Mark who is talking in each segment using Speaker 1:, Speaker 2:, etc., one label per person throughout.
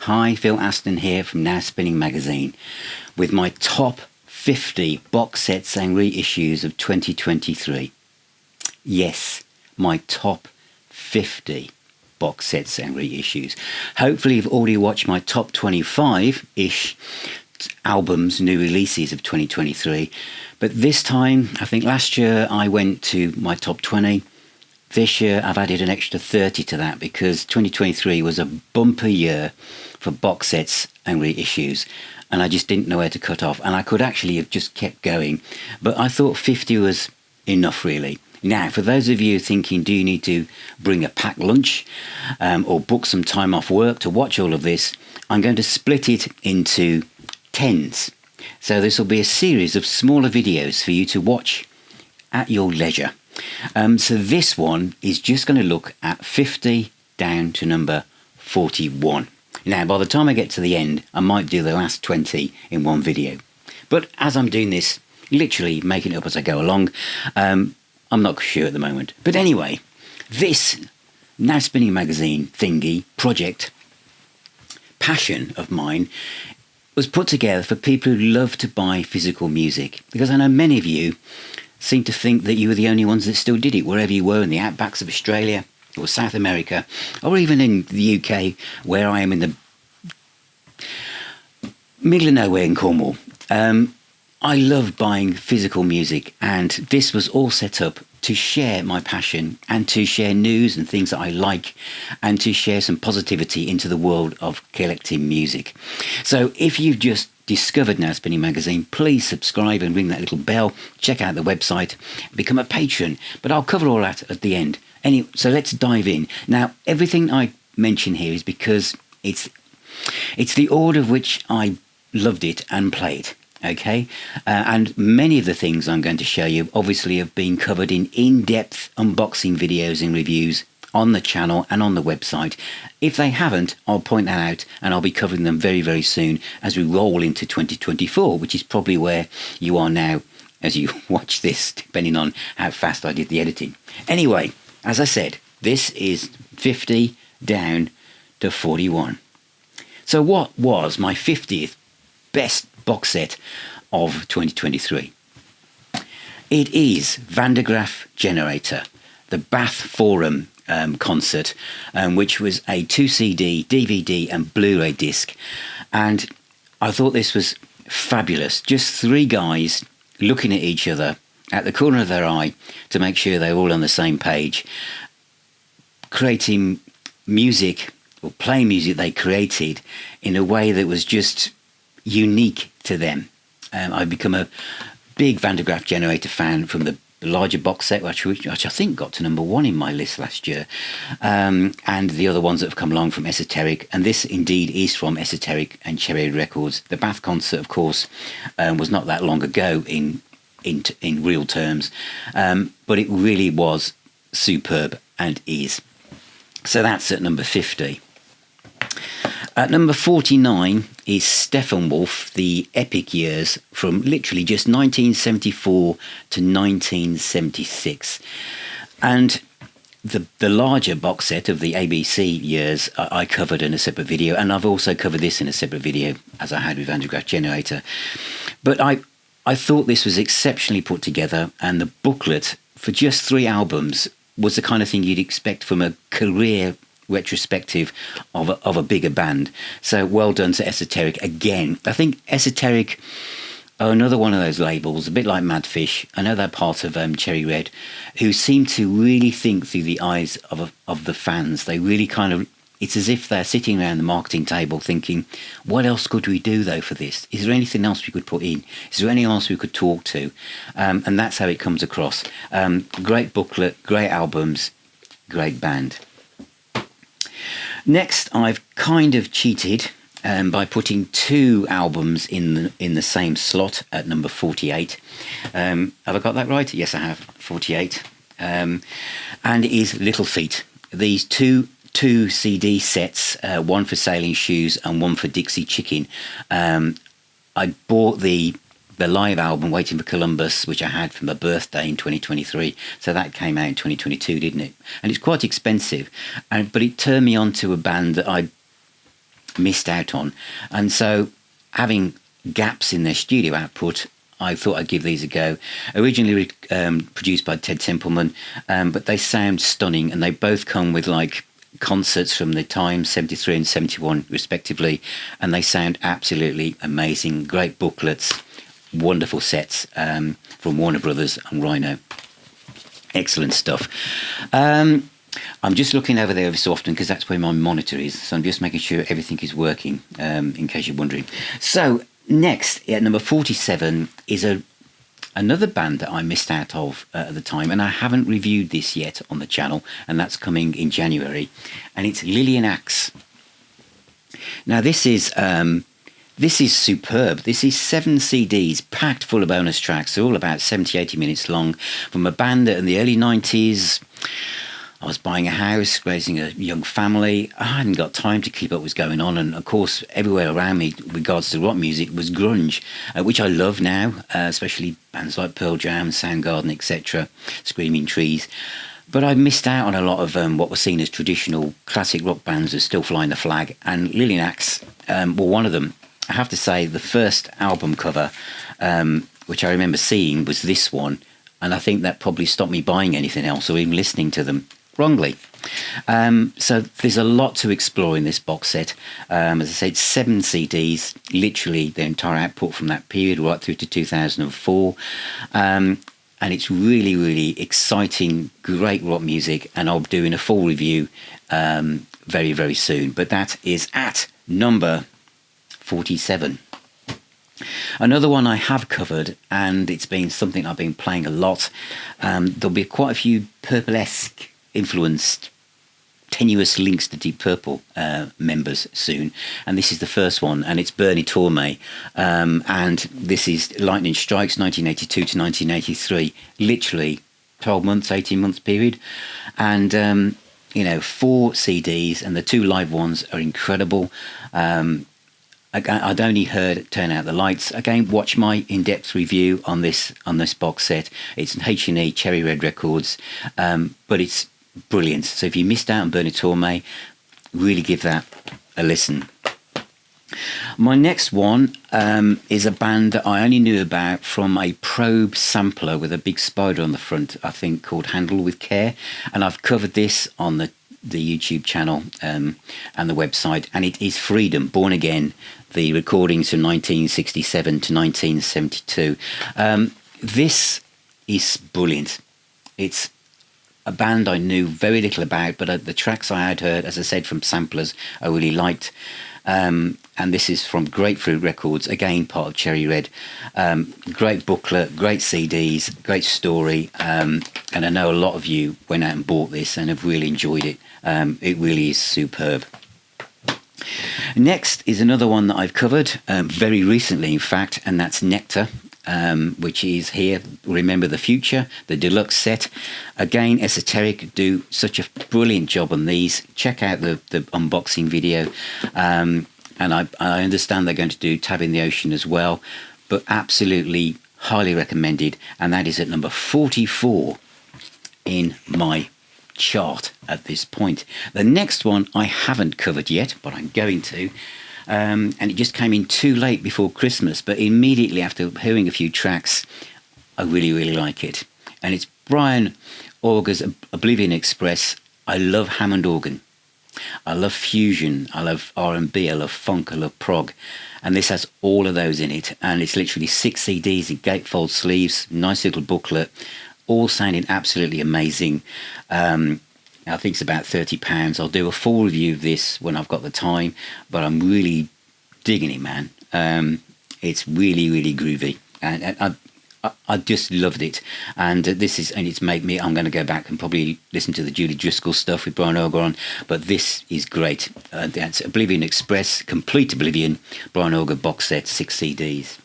Speaker 1: Hi, Phil Aston here from Now Spinning Magazine with my top 50 box sets and reissues of 2023. Yes, my top 50 box sets and reissues. Hopefully you've already watched my top 25-ish albums, new releases of 2023. But this time, I think last year I went to my top 20. This year I've added an extra 30 to that because 2023 was a bumper year for box sets and reissues, and I just didn't know where to cut off, and I could actually have just kept going, but I thought 50 was enough really. Now, for those of you thinking, do you need to bring a packed lunch or book some time off work to watch all of this, I'm going to split it into tens. So this will be a series of smaller videos for you to watch at your leisure. So this one is just going to look at 50 down to number 41. Now, by the time I get to the end, I might do the last 20 in one video. But as I'm doing this, literally making it up as I go along, I'm not sure at the moment. But anyway, this Now Spinning Magazine thingy, project, passion of mine, was put together for people who love to buy physical music. Because I know many of you seem to think that you were the only ones that still did it, wherever you were in the outbacks of Australia or South America, or even in the UK, where I am in the middle of nowhere in Cornwall. I love buying physical music, and this was all set up to share my passion and to share news and things that I like and to share some positivity into the world of collecting music. So if you've just discovered Now Spinning Magazine, please subscribe and ring that little bell, check out the website, become a patron, but I'll cover all that at the end. So let's dive in. Now, everything I mention here is because it's the order of which I loved it and played. Okay, and many of the things I'm going to show you obviously have been covered in in-depth unboxing videos and reviews on the channel and on the website. If they haven't, I'll point that out, and I'll be covering them very, very soon as we roll into 2024, which is probably where you are now as you watch this, depending on how fast I did the editing. Anyway, as I said, this is 50 down to 41. So what was my 50th best box set of 2023? It is Graaf Generator, the Bath Forum concert, which was a 2 CD, DVD and Blu-ray disc, and I thought this was fabulous. Just three guys looking at each other at the corner of their eye to make sure they're all on the same page, creating music or playing music they created in a way that was just unique to them. I've become a big Graaf Generator fan from the larger box set, which I think got to number 1 in my list last year, and the other ones that have come along from Esoteric, and this indeed is from Esoteric and Cherry Records. The Bath concert, of course, was not that long ago in real terms, but it really was superb and is. So that's at number 50. At number 49 is Stephan Wolf, the Epic Years, from literally just 1974 to 1976. And the larger box set of the ABC years I covered in a separate video, and I've also covered this in a separate video, as I had with Graaf Generator. But I thought this was exceptionally put together, and the booklet for just 3 albums was the kind of thing you'd expect from a career retrospective of a bigger band. So well done to Esoteric again. I think Esoteric are another one of those labels, a bit like Madfish. I know they're part of Cherry Red, who seem to really think through the eyes of the fans. They really kind of, it's as if they're sitting around the marketing table thinking, what else could we do though for this? Is there anything else we could put in? Is there anyone else we could talk to? And that's how it comes across. Great booklet, great albums, great band. Next, I've kind of cheated by putting 2 albums in the same slot at number 48. Have I got that right? Yes, I have. 48. And it is Little Feat. These two CD sets, one for Sailin Shoes and one for Dixie Chicken. I bought the live album Waiting for Columbus, which I had for my birthday in 2023, so that came out in 2022, didn't it? And it's quite expensive, but it turned me on to a band that missed out on. And so, having gaps in their studio output, I thought I'd give these a go. Originally produced by Ted Templeman, but they sound stunning, and they both come with like concerts from the time, 73 and 71 respectively, and they sound absolutely amazing. Great booklets, wonderful sets from Warner Brothers and Rhino. Excellent stuff. I'm just looking over there every so often because that's where my monitor is, so I'm just making sure everything is working, in case you're wondering. So next, at number 47, is another band that I missed out of at the time, and I haven't reviewed this yet on the channel, and that's coming in January, and it's Lillian Axe. Now this is superb. This is 7 CDs packed full of bonus tracks. They're all about 70-80 minutes long, from a band that in the early 90s, I was buying a house, raising a young family. I hadn't got time to keep up what was going on. And of course, everywhere around me, with regards to rock music, was grunge, which I love now, especially bands like Pearl Jam, Soundgarden, etc., Screaming Trees. But I missed out on a lot of what were seen as traditional classic rock bands that still flying the flag. And Lillian Axe were one of them. I have to say, the first album cover, which I remember seeing, was this one. And I think that probably stopped me buying anything else or even listening to them. Wrongly. So there's a lot to explore in this box set. As I said, 7 CDs, literally the entire output from that period right through to 2004. And it's really, really exciting, great rock music. And I'll be doing a full review very, very soon. But that is at number 47. Another one I have covered, and it's been something I've been playing a lot. There'll be quite a few Purple-esque influenced tenuous links to Deep Purple members soon, and this is the first one, and it's Bernie Tormé, and this is Lightning Strikes 1982 to 1983, literally 12 months, 18 months period, and 4 CDs, and the 2 live ones are incredible. I'd only heard Turn Out the Lights. Again, watch my in-depth review on this box set. It's H&E Cherry Red Records, but it's brilliant. So if you missed out on Bernie Tormé, really give that a listen. My next one is a band that I only knew about from a Probe sampler with a big spider on the front, I think, called Handle With Care. And I've covered this on the YouTube channel and the website, and it is Freedom, Born Again, the recordings from 1967 to 1972. This is brilliant. It's a band I knew very little about, but the tracks I had heard, as I said, from samplers, I really liked. And this is from Grapefruit Records, again part of Cherry Red. Great booklet, great CDs, great story, and I know a lot of you went out and bought this and have really enjoyed it. It really is superb. Next is another one that I've covered very recently, in fact, and that's Nektar, which is here, Remember the Future, the deluxe set. Again, Esoteric do such a brilliant job on these. Check out the unboxing video. And I understand they're going to do Tab in the Ocean as well, but absolutely highly recommended. And that is at number 44 in my chart at this point. The next one I haven't covered yet, but I'm going to. And it just came in too late before Christmas, but immediately after hearing a few tracks, I really, really like it. And it's Brian Auger's Oblivion Express. I love Hammond organ. I love fusion. I love R&B. I love funk. I love prog. And this has all of those in it. And it's literally 6 CDs in gatefold sleeves, nice little booklet, all sounding absolutely amazing. I think it's about £30. I'll do a full review of this when I've got the time, but I'm really digging it, man. It's really, really groovy, and I just loved it. And it's made me. I'm going to go back and probably listen to the Julie Driscoll stuff with Brian Auger on, but this is great. That's Oblivion Express, Complete Oblivion, Brian Auger box set, 6 CDs.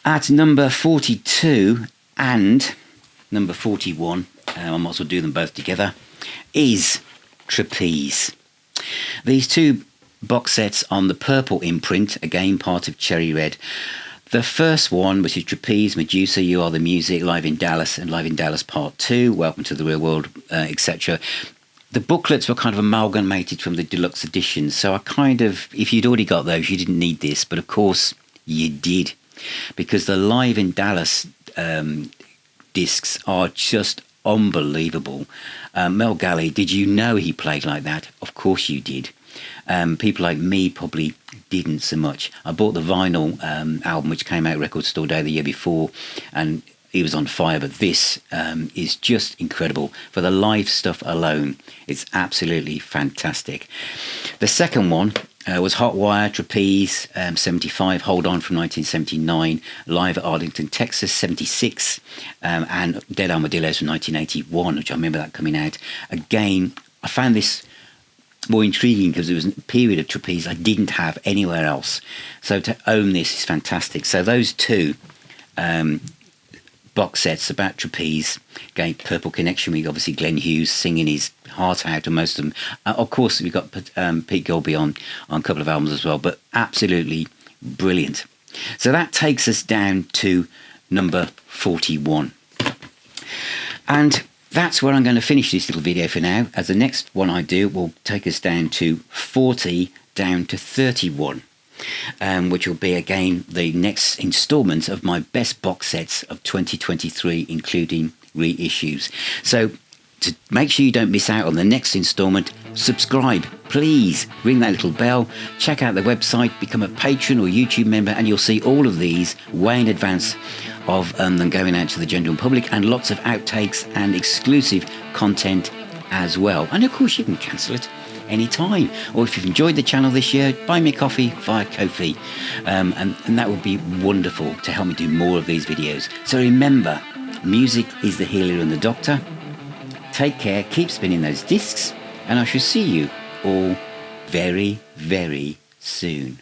Speaker 1: At number 42 and number 41. I might as well do them both together, is Trapeze. These 2 box sets on the purple imprint, again part of Cherry Red. The first one, which is Trapeze, Medusa, You Are the Music, Live in Dallas, and Live in Dallas Part 2, Welcome to the Real World, etc. the booklets were kind of amalgamated from the deluxe editions. So I kind of, if you'd already got those, you didn't need this. But of course, you did. Because the Live in Dallas discs are just unbelievable. Mel Galley, did you know he played like that? Of course you did. People like me probably didn't so much. I bought the vinyl album, which came out Record Store Day the year before, and he was on fire. But this is just incredible. For the live stuff alone, it's absolutely fantastic. The second one was Hotwire, Trapeze, 75, Hold On from 1979, Live at Arlington, Texas, 76, and Dead Armadillos from 1981, which I remember that coming out. Again, I found this more intriguing because it was a period of Trapeze I didn't have anywhere else. So to own this is fantastic. So those two box sets about Trapeze, again, Purple Connection, with obviously Glenn Hughes singing his heart out on most of them. Of course, we've got Pete Gilby on a couple of albums as well, but absolutely brilliant. So that takes us down to number 41. And that's where I'm going to finish this little video for now, as the next one I do will take us down to 40 down to 31. Which will be again the next instalment of my best box sets of 2023, including reissues. So to make sure you don't miss out on the next instalment, subscribe, please, ring that little bell, check out the website, become a patron or YouTube member, and you'll see all of these way in advance of them going out to the general public, and lots of outtakes and exclusive content as well. And of course you can cancel it anytime, or if you've enjoyed the channel this year, buy me a coffee via Ko-fi, and that would be wonderful to help me do more of these videos. So remember, music is the healer and the doctor. Take care, keep spinning those discs, and I shall see you all very, very soon.